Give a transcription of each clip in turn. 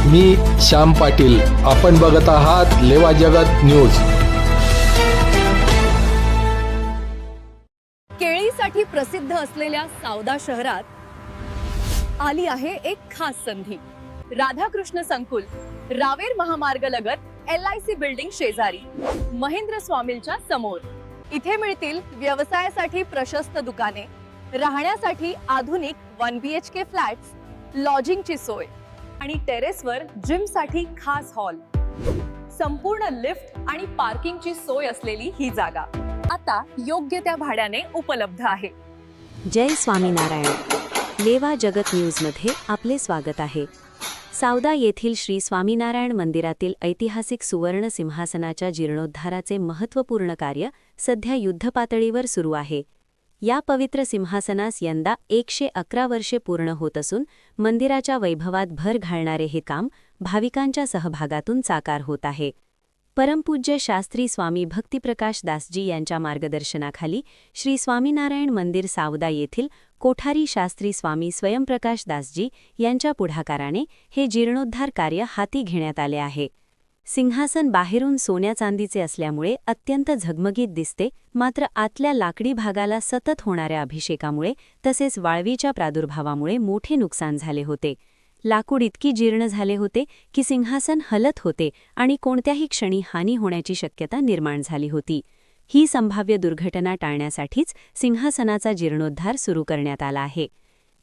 मी श्याम पाटील. आपण बघत आहात लेवा जगत न्यूज. केळीसाठी प्रसिद्ध असलेल्या सावदा शहरात आली आहे एक खास संधी. राधाकृष्ण संकुल, रावेर महामार्गलगत LIC बिल्डिंग शेजारी, महेंद्र स्वामींच्या समोर. इथे मिळतील व्यवसायासाठी प्रशस्त दुकाने, राहण्यासाठी आधुनिक 1 BHK फ्लॅट्स, लॉजिंगची सोय आणि टेरेसवर जिमसाठी खास हॉल. संपूर्ण लिफ्ट आणि पार्किंगची सोय असलेली ही जागा आता योग्य त्या भाड्याने उपलब्ध आहे. जय स्वामीनारायण. लेवा जगत न्यूजमध्ये आपले स्वागत आहे. सावदा येथील श्री स्वामीनारायण मंदिरातील ऐतिहासिक सुवर्ण सिंहासनाच्या जीर्णोद्धाराचे महत्त्वपूर्ण कार्य सध्या युद्धपातळीवर सुरू आहे. या पवित्र सिंहासनास यंदा 111 वर्षे पूर्ण होत असून मंदिराच्या वैभवात भर घालणारे हे काम भाविकांच्या सहभागातून साकार होत आहे. परमपूज्य शास्त्री स्वामी भक्तिप्रकाश दासजी यांच्या मार्गदर्शनाखाली श्री स्वामीनारायण मंदिर सावदा येथील कोठारी शास्त्री स्वामी स्वयंप्रकाश दासजी यांच्या पुढाकाराने हे जीर्णोद्धार कार्य हाती घेण्यात आले आहे. सिंहासन बाहेरून सोन्या चांदीचे असल्यामुळे अत्यंत झगमगीत दिसते, मात्र आतल्या लाकडी भागाला सतत होणाऱ्या अभिषेकामुळे तसेच वाळवीच्या प्रादुर्भावामुळे मोठे नुकसान झाले होते. लाकूड इतकी जीर्ण झाले होते की सिंहासन हलत होते आणि कोणत्याही क्षणी हानी होण्याची शक्यता निर्माण झाली होती. ही संभाव्य दुर्घटना टाळण्यासाठीच सिंहासनाचा जीर्णोद्धार सुरू करण्यात आला आहे.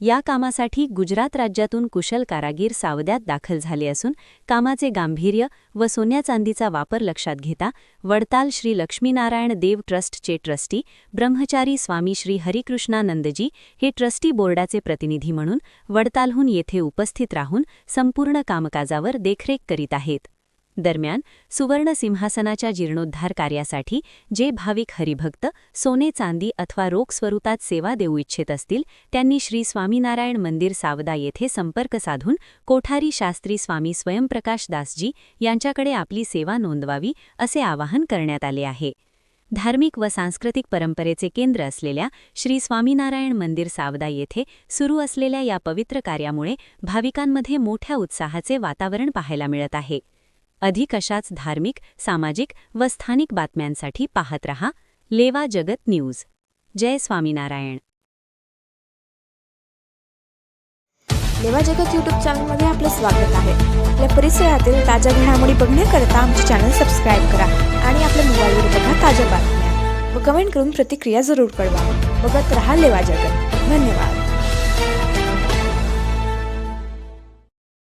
या कामासाठी गुजरात राज्यातून कुशल कारागीर सावद्यात दाखल झाले असून कामाचे गांभीर्य व सोन्या चांदीचा वापर लक्षात घेता वडताल श्री लक्ष्मीनारायण देव ट्रस्टचे ट्रस्टी ब्रह्मचारी स्वामी श्री हरिकृष्णानंदजी हे ट्रस्टी बोर्डाचे प्रतिनिधी म्हणून वडतालहून येथे उपस्थित राहून संपूर्ण कामकाजावर देखरेख करीत आहेत. दरम्यान सुवर्ण सिंहासनाच्या जीर्णोद्धार कार्यासाठी जे भाविक हरिभक्त सोने चांदी अथवा रोख स्वरूपात सेवा देऊ इच्छित असतील त्यांनी श्री स्वामीनारायण मंदिर सावदा येथे संपर्क साधून कोठारी शास्त्री स्वामी स्वयंप्रकाश दासजी यांच्याकडे आपली सेवा नोंदवावी असे आवाहन करण्यात आले आहे. धार्मिक व सांस्कृतिक परंपरेचे केंद्र असलेल्या श्री स्वामीनारायण मंदिर सावदा येथे सुरू असलेल्या या पवित्र कार्यामुळे भाविकांमध्ये मोठ्या उत्साहाचे वातावरण पाहायला मिळत आहे. अधिक अशाच धार्मिक, सामाजिक व स्थानिक बातम्यांसाठी पाहत रहा लेवा जगत न्यूज. जय स्वामीनारायण. लेवा जगत यूट्यूब चॅनलमध्ये आपले स्वागत आहे. आपल्या परिसरातील ताज्या घडामोडी बघण्याकरता आमचे चॅनल सबस्क्राईब करा आणि आपल्या मोबाईलवर बघा ताज्या बातम्या व कमेंट करून प्रतिक्रिया जरूर कळवा. बघत रहा लेवा जगत. धन्यवाद.